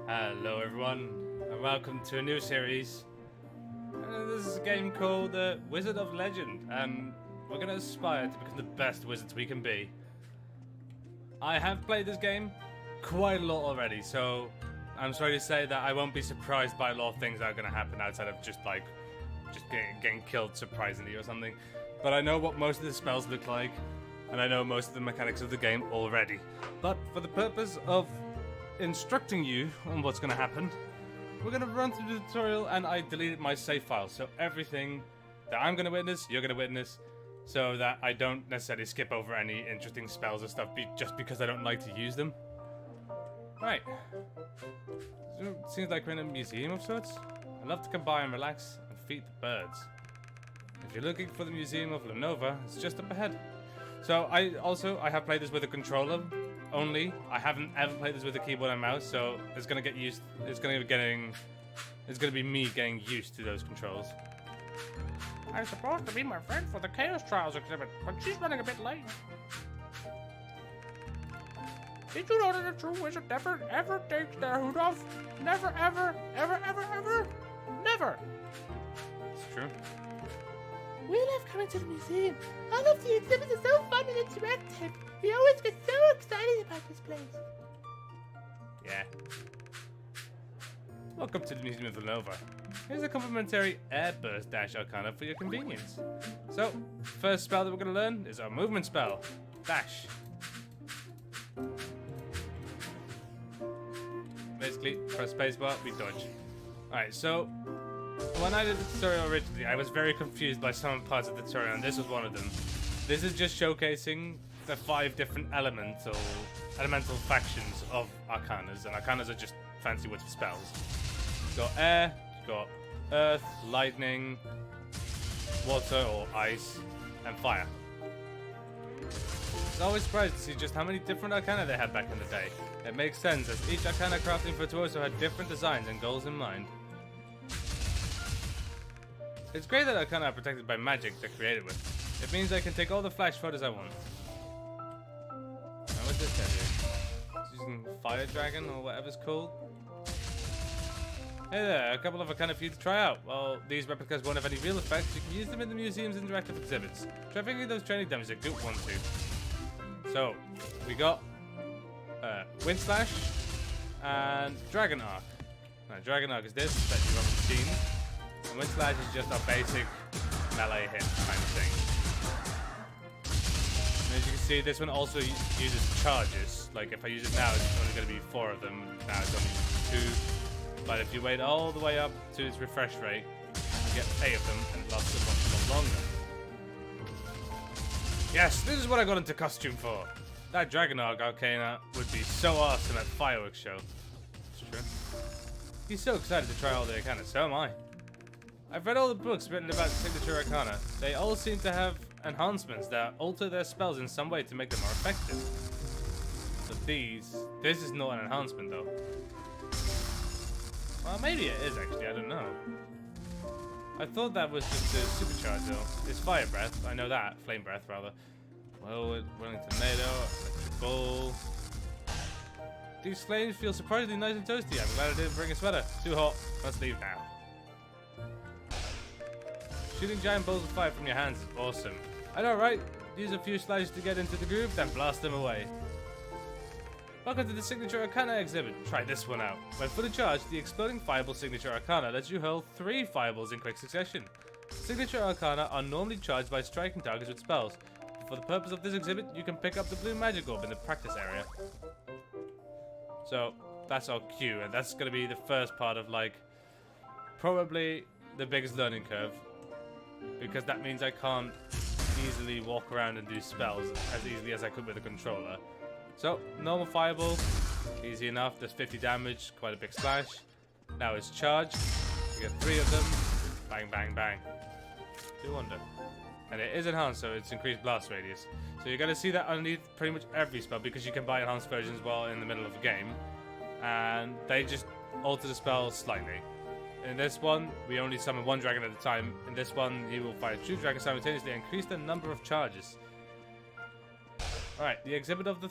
Hello everyone, and welcome to a new series. This is a game called Wizard of Legend, and we're going to aspire to become the best wizards we can be. I have played this game quite a lot already, so I'm sorry to say that I won't be surprised by a lot of things that are going to happen outside of just getting killed surprisingly or something. But I know what most of the spells look like, and I know most of the mechanics of the game already. But for the purpose of instructing you on what's going to happen, we're going to run through the tutorial, and I deleted my save file, so everything that I'm going to witness, you're going to witness, so that I don't necessarily skip over any interesting spells or stuff just because I don't like to use them. Right. So it seems like we're in a museum of sorts. I love to come by and relax and feed the birds. If you're looking for the Museum of Lenova, it's just up ahead. So I have played this with a controller only. I haven't ever played this with a keyboard and mouse, so it's gonna be me getting used to those controls. I'm supposed to be my friend for the Chaos Trials exhibit, but she's running a bit late. Did you know that a true wizard never ever takes their hood off? Never ever, ever, ever, ever, never. It's true. We love coming to the museum. All of the exhibits are so fun and interactive. We always get so excited about this place. Yeah. Welcome to the Museum of Lenova. Here's a complimentary airburst dash arcana for your convenience. So, first spell that we're going to learn is our movement spell, Dash. Basically, press spacebar, we dodge. Alright, so when I did the tutorial originally, I was very confused by some parts of the tutorial, and this was one of them. This is just showcasing the 5 different elemental factions of arcanas, and arcanas are just fancy words for spells. You've got air, you've got earth, lightning, water or ice, and fire. I was always surprised to see just how many different arcana they had back in the day. It makes sense, as each arcana crafting virtuoso had different designs and goals in mind. It's great that arcana are protected by magic they're created with. It means I can take all the flash photos I want. Now what's this guy doing? He's using Fire Dragon or whatever's called. Hey there, a couple of arcana for you to try out. While these replicas won't have any real effects, you can use them in the museum's interactive exhibits. Trafficking those training demos is a good one too. So, we got Wind Slash and Dragon Arc. Now, Dragon Arc is this that you've already seen. And Wind Slash is just our basic melee hit kind of thing. And as you can see, this one also uses charges. Like if I use it now, it's only going to be 4 of them. Now it's only 2. But if you wait all the way up to its refresh rate, you get 8 of them, and it lasts a lot longer. Yes, this is what I got into costume for. That Dragon Arc Arcana would be so awesome at fireworks show. It's true. He's so excited to try all the Arcana, so am I. I've read all the books written about signature Arcana. They all seem to have enhancements that alter their spells in some way to make them more effective. So this is not an enhancement though. Well, maybe it is actually, I don't know. I thought that was just a supercharge though. It's Fire Breath, I know that. Flame Breath rather. Whirling Tornado, Electric Ball. These flames feel surprisingly nice and toasty. I'm glad I didn't bring a sweater. Too hot. Let's leave now. Shooting giant balls of fire from your hands is awesome. I know, right? Use a few slashes to get into the groove, then blast them away. Welcome to the Signature Arcana exhibit. Try this one out. When fully charged, the Exploding Fireball Signature Arcana lets you hurl 3 fireballs in quick succession. Signature Arcana are normally charged by striking targets with spells. For the purpose of this exhibit, you can pick up the blue magic orb in the practice area. So, that's our cue, and that's going to be the first part of, like, probably the biggest learning curve. Because that means I can't easily walk around and do spells as easily as I could with a controller. So, normal fireball, easy enough, does 50 damage, quite a big splash. Now it's charged, you get 3 of them, bang, bang, bang. Do wonder. And it is enhanced, so it's increased blast radius. So you're going to see that underneath pretty much every spell, because you can buy enhanced versions while in the middle of a game. And they just alter the spell slightly. In this one, we only summon 1 dragon at a time. In this one, you will fight 2 dragons simultaneously and increase the number of charges. Alright, the exhibit of the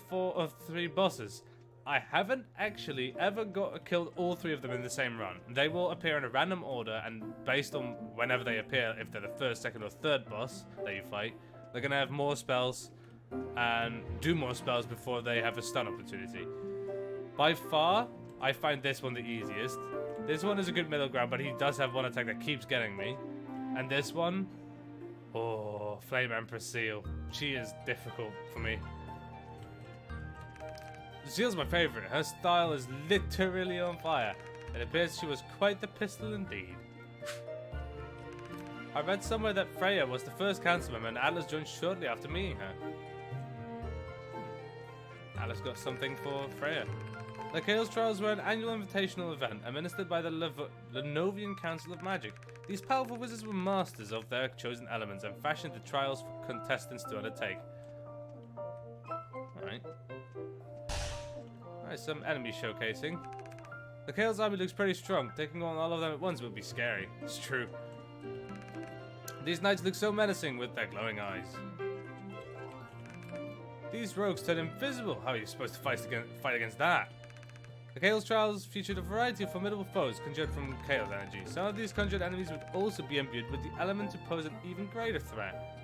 3 bosses. I haven't actually ever killed all 3 of them in the same run. They will appear in a random order, and based on whenever they appear, if they're the first, second, or third boss that you fight, they're gonna have more spells and do more spells before they have a stun opportunity. By far, I find this one the easiest. This one is a good middle ground, but he does have one attack that keeps getting me. And this one, oh, Flame Empress Seal. She is difficult for me. Seal's my favorite. Her style is literally on fire. It appears she was quite the pistol indeed. I read somewhere that Freya was the first council member and Atlas joined shortly after meeting her. Atlas got something for Freya. The Chaos Trials were an annual invitational event administered by the Lenovian Council of Magic. These powerful wizards were masters of their chosen elements and fashioned the trials for contestants to undertake. Alright. Alright, some enemy showcasing. The Chaos Army looks pretty strong. Taking on all of them at once would be scary. It's true. These knights look so menacing with their glowing eyes. These rogues turn invisible. How are you supposed to fight against that? The Chaos Trials featured a variety of formidable foes conjured from Chaos energy. Some of these conjured enemies would also be imbued with the element to pose an even greater threat.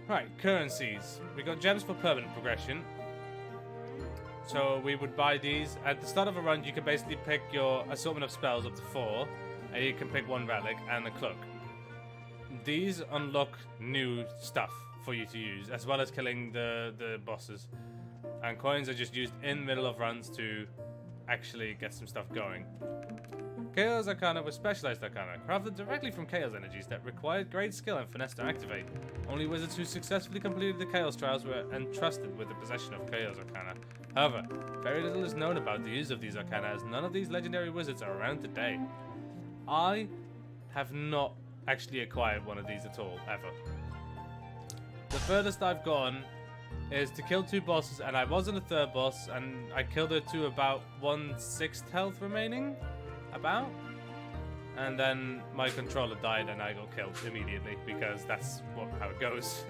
Right, currencies. We got gems for permanent progression. So we would buy these. At the start of a run, you can basically pick your assortment of spells up to 4. And you can pick 1 relic and a cloak. These unlock new stuff for you to use, as well as killing the bosses. And coins are just used in the middle of runs to actually get some stuff going. Chaos Arcana were specialized arcana, crafted directly from Chaos energies that required great skill and finesse to activate. Only wizards who successfully completed the Chaos Trials were entrusted with the possession of Chaos Arcana. However, very little is known about the use of these arcana, as none of these legendary wizards are around today. I have not actually acquired one of these at all, ever. The furthest I've gone is to kill 2 bosses, and I was on the 3rd boss, and I killed her to about 1/6 health remaining, about. And then my controller died and I got killed immediately, because that's how it goes.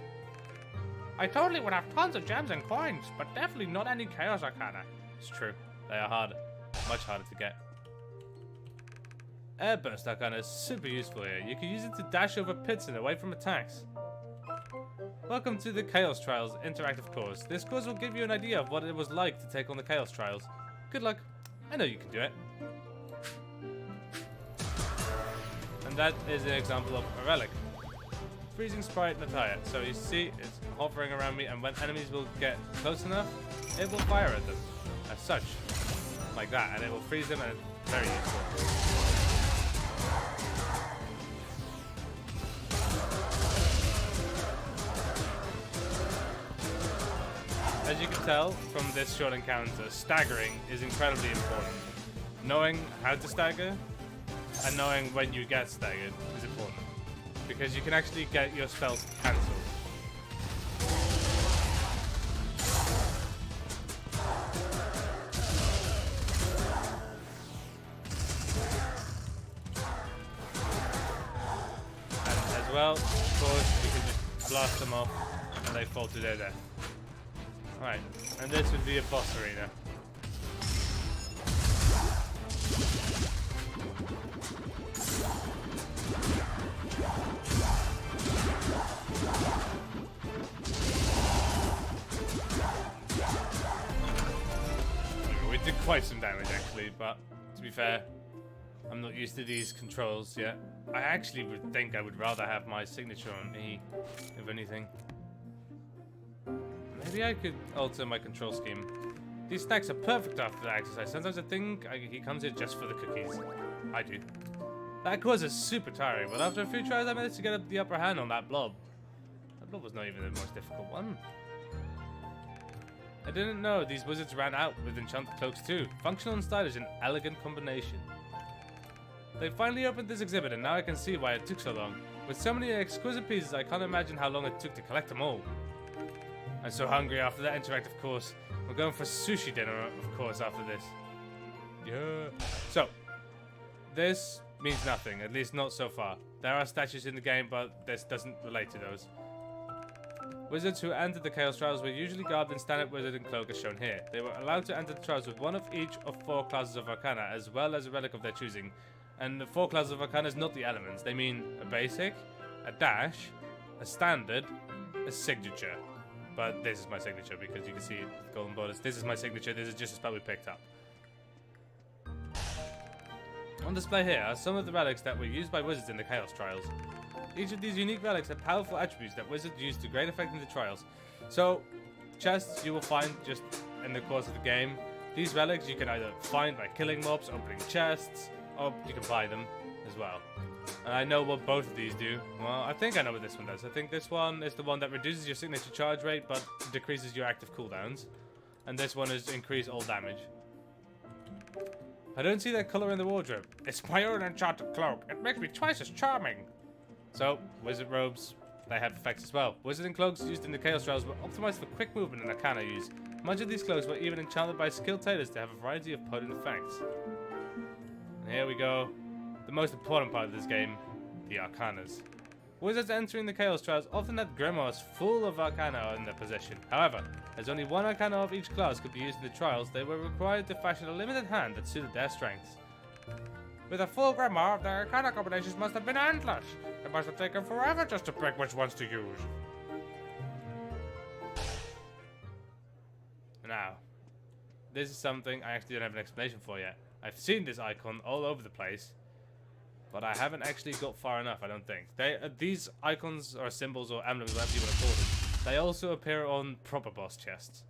I totally would have tons of gems and coins, but definitely not any Chaos Arcana. It's true. They are harder. Much harder to get. Airburst Arcana is super useful here. You can use it to dash over pits and away from attacks. Welcome to the Chaos Trials interactive course. This course will give you an idea of what it was like to take on the Chaos Trials. Good luck. I know you can do it. And that is an example of a relic. Freezing Sprite Natalia. So you see it's hovering around me, and when enemies will get close enough, it will fire at them. As such. Like that. And it will freeze them, and it's very useful. As you can tell from this short encounter, staggering is incredibly important. Knowing how to stagger and knowing when you get staggered is important, because you can actually get your spells cancelled. And as well, of course, you can just blast them off and they fall to their death. Right, and this would be a boss arena. We did quite some damage actually, but to be fair, I'm not used to these controls yet. I actually would think I would rather have my signature on E, if anything. Maybe I could alter my control scheme. These stacks are perfect after the exercise. Sometimes I think he comes here just for the cookies. I do. That course is super tiring, but after a few tries I managed to get the upper hand on that blob. That blob was not even the most difficult one. I didn't know these wizards ran out with enchanted cloaks too. Functional and stylish, an elegant combination. They finally opened this exhibit and now I can see why it took so long. With so many exquisite pieces, I can't imagine how long it took to collect them all. I'm so hungry after that interactive course. We're going for sushi dinner, of course, after this. Yeah. So, this means nothing, at least not so far. There are statues in the game, but this doesn't relate to those. Wizards who entered the Chaos Trials were usually garbed in standard wizard and cloak as shown here. They were allowed to enter the trials with one of each of 4 classes of Arcana, as well as a relic of their choosing. And the 4 classes of Arcana is not the elements. They mean a basic, a dash, a standard, a signature. But this is my signature because you can see golden borders. This is my signature. This is just a spell we picked up. On display here are some of the relics that were used by wizards in the Chaos Trials. Each of these unique relics have powerful attributes that wizards use to great effect in the trials. So, chests you will find just in the course of the game. These relics you can either find by killing mobs, opening chests, or you can buy them as well. And I know what both of these do. Well, I think I know what this one does. I think this one is the one that reduces your signature charge rate, but decreases your active cooldowns. And this one is increase all damage. I don't see that color in the wardrobe. It's my own enchanted cloak. It makes me twice as charming. So, wizard robes, they have effects as well. Wizarding cloaks used in the Chaos Trials were optimized for quick movement and Arcana use. Much of these cloaks were even enchanted by skilled tailors to have a variety of potent effects. And here we go. The most important part of this game, the Arcanas. Wizards entering the Chaos Trials often had grimoires full of Arcana in their possession. However, as only 1 Arcana of each class could be used in the trials, they were required to fashion a limited hand that suited their strengths. With a full grimoire, the Arcana combinations must have been endless. It must have taken forever just to pick which ones to use. Now, this is something I actually don't have an explanation for yet. I've seen this icon all over the place, but I haven't actually got far enough, I don't think. These icons or symbols or emblems, whatever you want to call them, they also appear on proper boss chests.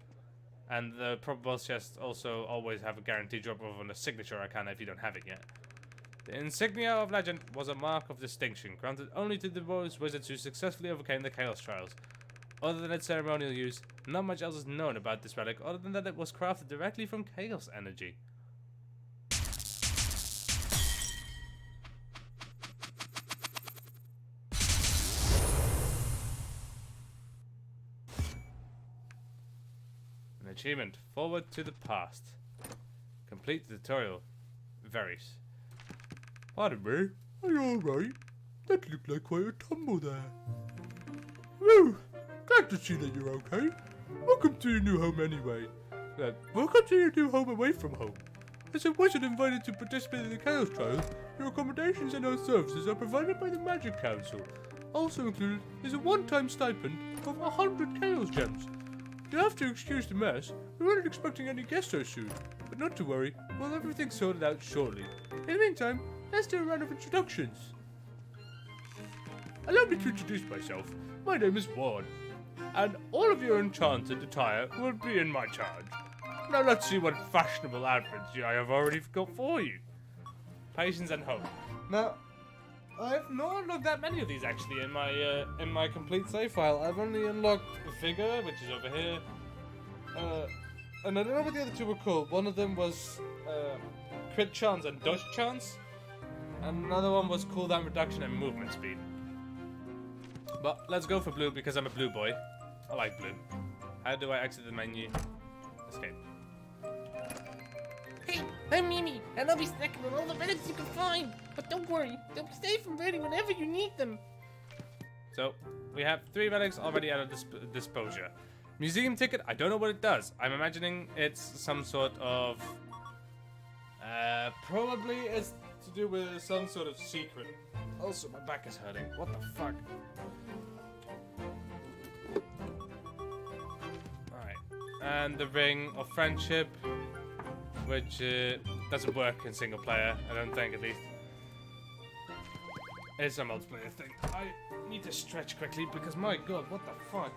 And the proper boss chests also always have a guaranteed drop off on a signature Arcana if you don't have it yet. The insignia of legend was a mark of distinction, granted only to those wizards who successfully overcame the Chaos Trials. Other than its ceremonial use, not much else is known about this relic other than that it was crafted directly from Chaos energy. An achievement. Forward to the past. Complete the tutorial. Varies. Pardon me, are you alright? That looked like quite a tumble there. Woo! Glad to see that you're okay. Welcome to your new home anyway. Welcome to your new home away from home. As a wizard invited to participate in the Chaos Trials, your accommodations and other services are provided by the Magic Council. Also included is a one-time stipend of 100 Chaos Gems. You'll have to excuse the mess. We weren't expecting any guests so soon. But not to worry, we'll have everything sorted out shortly. In the meantime, let's do a round of introductions. Allow me to introduce myself. My name is Ward, and all of your enchanted attire will be in my charge. Now let's see what fashionable outfits I have already got for you. Patience and hope. Now, I've not unlocked that many of these actually in my complete save file. I've only unlocked the figure, which is over here, and I don't know what the other two were called. One of them was crit chance and dodge chance, and another one was cooldown reduction and movement speed. But let's go for blue because I'm a blue boy. I like blue. How do I exit the menu? Escape. Hey, I'm Mimi, and I'll be snacking on all the relics you can find. But don't worry, they'll be safe and ready whenever you need them. So, we have 3 relics already at our disposal. Museum ticket, I don't know what it does. I'm imagining it's some sort of... probably it's to do with some sort of secret. Also, my back is hurting. What the fuck? Alright. And the Ring of Friendship, which doesn't work in single player, I don't think at least. It's a multiplayer thing. I need to stretch quickly because my god, what the fuck?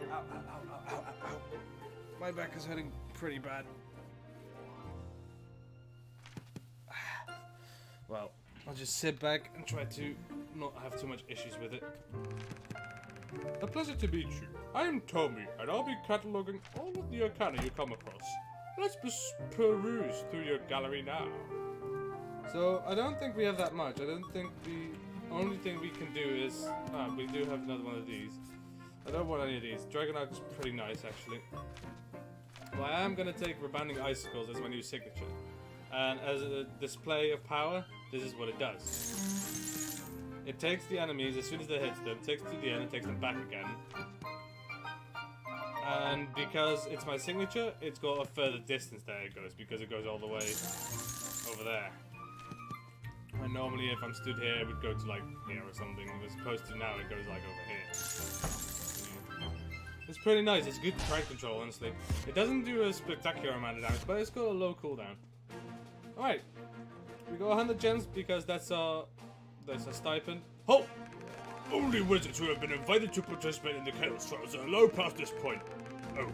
Ow, ow, ow, ow, ow, ow. My back is hurting pretty bad. Well, I'll just sit back and try to not have too much issues with it. A pleasure to meet you. I am Tommy, and I'll be cataloguing all of the Arcana you come across. Let's peruse through your gallery now. So, I don't think we have that much. I don't think the only thing we can do is... we do have another one of these. I don't want any of these. Dragon Arc is pretty nice, actually. Well, I am going to take Rebounding Icicles as my new signature. And as a display of power, this is what it does. It takes the enemies, as soon as they hit them, takes them to the end and takes them back again. And because it's my signature, it's got a further distance that it goes, because it goes all the way over there. And normally if I'm stood here, it would go to like here or something, as opposed to now it goes like over here. It's pretty nice, it's good crowd control, honestly. It doesn't do a spectacular amount of damage, but it's got a low cooldown. Alright, we got 100 gems because that's our stipend. Halt! Only wizards who have been invited to participate in the Chaos Trials are allowed past this point. Oh,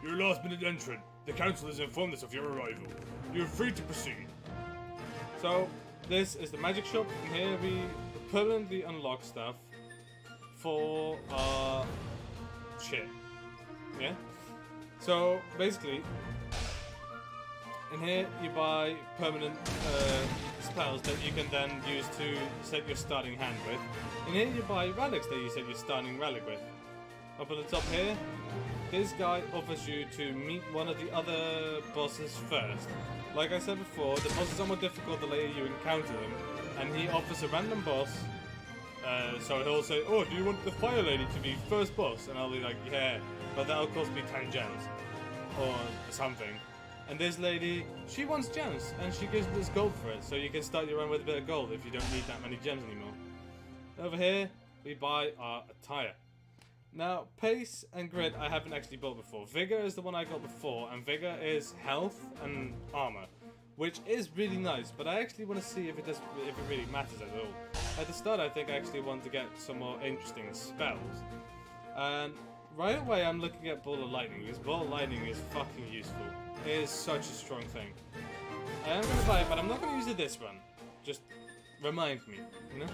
you're a last-minute entrant. The council has informed us of your arrival. You're free to proceed. So, this is the magic shop, and here we permanently unlock stuff for our shit. Yeah? So, basically, in here you buy permanent spells that you can then use to set your starting hand with. In here you buy relics that you set your starting relic with. Up at the top here, this guy offers you to meet one of the other bosses first. Like I said before, the bosses are more difficult the later you encounter them, and he offers a random boss. So he'll say, oh, do you want the fire lady to be first boss? And I'll be like, yeah, but that'll cost me 10 gems. Or something. And this lady, she wants gems, and she gives us gold for it, so you can start your run with a bit of gold if you don't need that many gems anymore. Over here, we buy our attire. Now, pace and grit I haven't actually bought before. Vigor is the one I got before, and vigor is health and armor, which is really nice, but I actually want to see if it really matters at all. At the start, I think I actually want to get some more interesting spells. And right away, I'm looking at Ball of Lightning, because Ball of Lightning is fucking useful. It is such a strong thing. I am going to buy it, but I'm not going to use it this run. Just remind me, you know?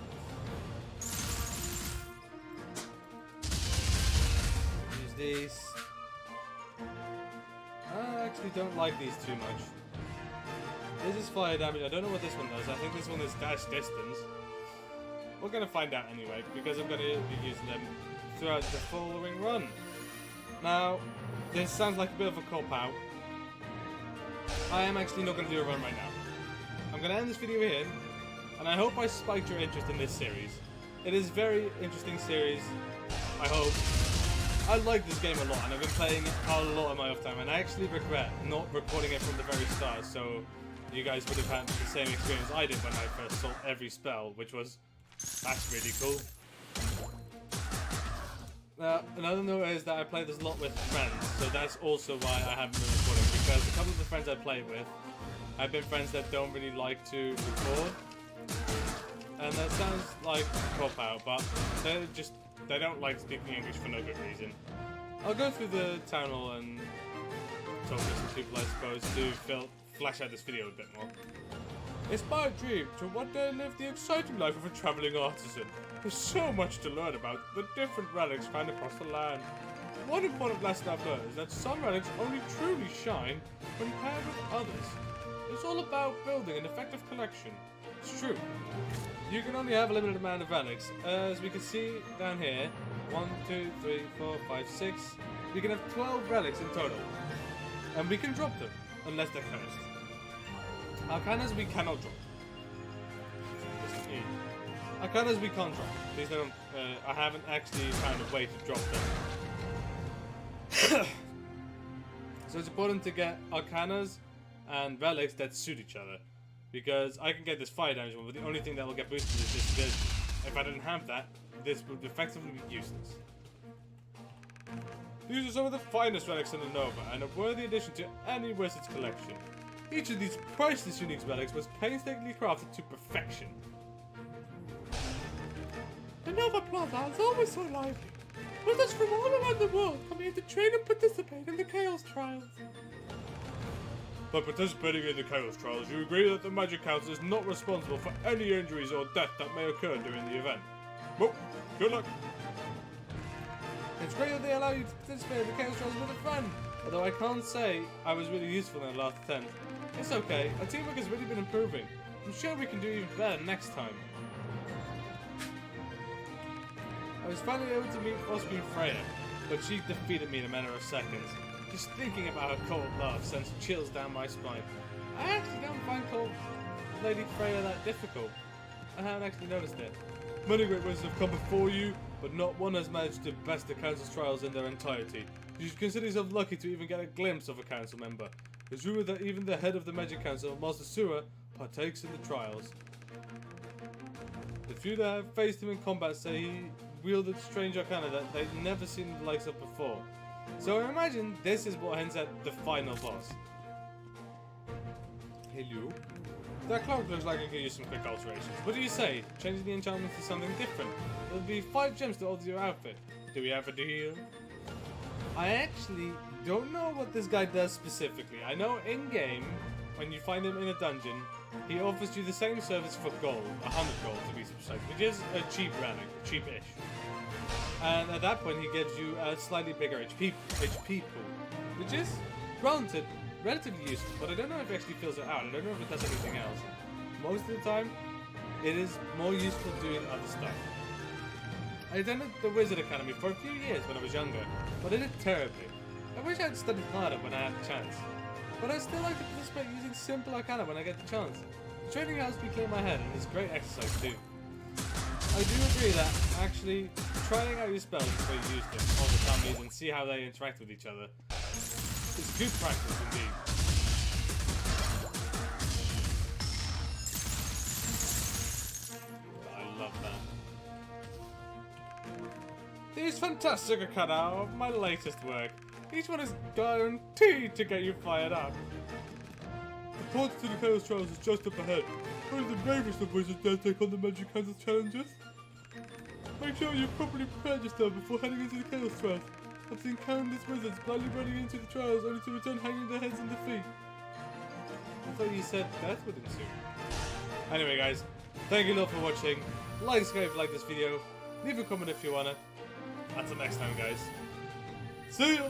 Use these. I actually don't like these too much. This is fire damage. I don't know what this one does. I think this one is dash distance. We're going to find out anyway, because I'm going to be using them throughout the following run. Now, this sounds like a bit of a cop-out. I am actually not going to do a run right now. I'm going to end this video here, and I hope I spiked your interest in this series. It is a very interesting series, I hope. I like this game a lot, and I've been playing it a lot in my off time, and I actually regret not recording it from the very start, so you guys would have had the same experience I did when I first saw every spell, which was, that's really cool. Another note is that I play this a lot with friends, so that's also why I haven't been recording, because a couple of the friends I play with have been friends that don't really like to record, and that sounds like a cop-out, but they don't like speaking English for no good reason. I'll go through the town hall and talk to some people, I suppose, to flash out this video a bit more. It's my dream to one day live the exciting life of a travelling artisan. There's so much to learn about the different relics found across the land. One important lesson I've learned is that some relics only truly shine when paired with others. It's all about building an effective collection. It's true. You can only have a limited amount of relics. As we can see down here, 1, 2, 3, 4, 5, 6. We can have 12 relics in total. And we can drop them, unless they're cursed. Arcanas we cannot drop. Arcanas we can't drop. These don't. I haven't actually found a way to drop them. So it's important to get Arcanas and relics that suit each other, because I can get this fire damage one, but the only thing that will get boosted is this ability. If I didn't have that, this would effectively be useless. These are some of the finest relics in the Nova, and a worthy addition to any wizard's collection. Each of these priceless unique relics was painstakingly crafted to perfection. The Nova Plaza is always so lively. Wizards from all around the world come here to train and participate in the Chaos Trials. By participating in the Chaos Trials, you agree that the Magic Council is not responsible for any injuries or death that may occur during the event. Well, good luck. It's great that they allow you to participate in the Chaos Trials with a friend. Although I can't say I was really useful in the last attempt. It's okay, our teamwork has really been improving. I'm sure we can do even better next time. I was finally able to meet Osby and Freya, but she defeated me in a matter of seconds. Just thinking about her cold laugh sends chills down my spine. I actually don't find called Lady Freya that difficult. I haven't actually noticed it. Many great wizards have come before you, but not one has managed to best the council's trials in their entirety. You should consider yourself lucky to even get a glimpse of a council member. It's rumored that even the head of the Magic Council, Master Sewer, partakes in the trials. The few that have faced him in combat say he wielded strange arcana that they've never seen the likes of before. So I imagine this is what hints at the final boss. Hello? That cloak looks like it could use some quick alterations. What do you say? Changing the enchantment to something different. There'll be 5 gems to alter your outfit. Do we have a deal? I actually don't know what this guy does specifically. I know in-game, when you find him in a dungeon, he offers you the same service for gold, 100 gold to be precise, which is a cheap relic, cheap-ish. And at that point he gives you a slightly bigger HP pool, which is, granted, relatively useful, but I don't know if it actually fills it out. I don't know if it does anything else. Most of the time, it is more useful doing other stuff. I attended the Wizard Academy for a few years when I was younger, but I did terribly. I wish I had studied harder when I had the chance. But I still like to participate using simple arcana when I get the chance. The training helps me clear my head and it's great exercise too. I do agree that actually trying out your spells before you use them on the dummies and see how they interact with each other is good practice indeed. I love that. These fantastic arcana are my latest work. Each one is guaranteed to get you fired up. The portal to the Chaos Trials is just up ahead. Only the bravest of wizards dare take on the Magic Council's challenges. Make sure you've properly prepared yourself before heading into the Chaos Trials. I've seen countless wizards blindly running into the trials only to return hanging their heads in defeat. I thought you said death would ensue. Anyway guys, thank you a lot for watching. Like, subscribe if you like this video. Leave a comment if you wanna. Until next time guys. See ya!